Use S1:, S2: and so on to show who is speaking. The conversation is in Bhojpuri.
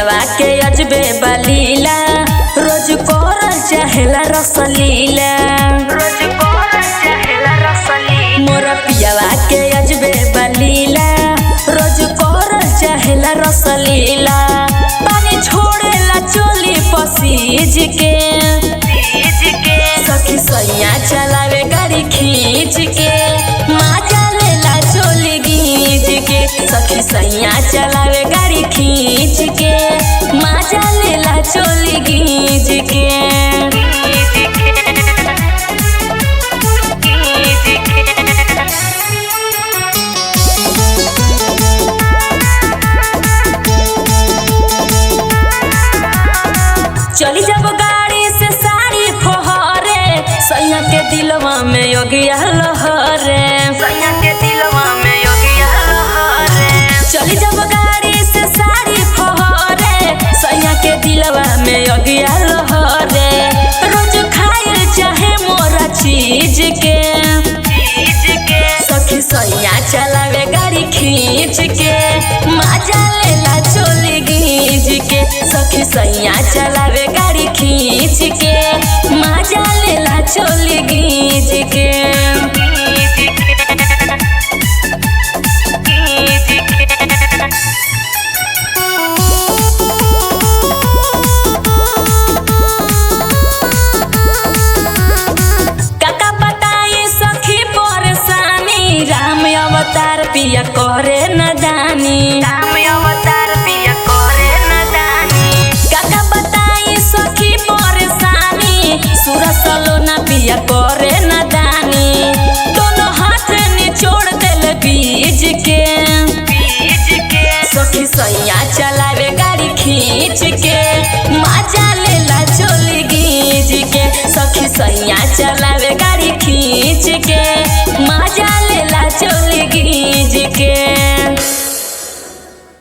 S1: पियावा के अजबे बलीला रोज कोरल चाहेला रसलीला मोरा पियावा के अजबे बलीला रोज कोरल चाहेला रसलीला पानी छोड़ेला चोली पसीज के सखी सैया चलावे गाड़ी खींच के माजा लेला चोली गींच के सखी सैया चलावे गाड़ी खींच के माजा लेला चोली गींच के चली जब गाड़ी से साड़ी फहरे सैया के दिलवा में योगिया लहरे सैया के दिलवा में योगिया लहरे चली जब गाड़ी से साड़ी फहरे सैया के दिलवा में योगिया लहरे रोज खाए चाहे मोरा चीज के सखी सैया चलावे गाड़ी खींच के माजा लेला चोली गींच के सखी सैया चलावे गाड़ी खींच के माजा लेला चोली गींच के काका बताई सखी परेशानी राम अवतार पिया करे न दानी राम अवतार पिया करे न दानी काका बताई सखी परेशानी सूरज सलोना पिया करे न दानी दोनों हाथ निचोड़ देले बीज के सखी सैया चलावे गाड़ी खींच के माजा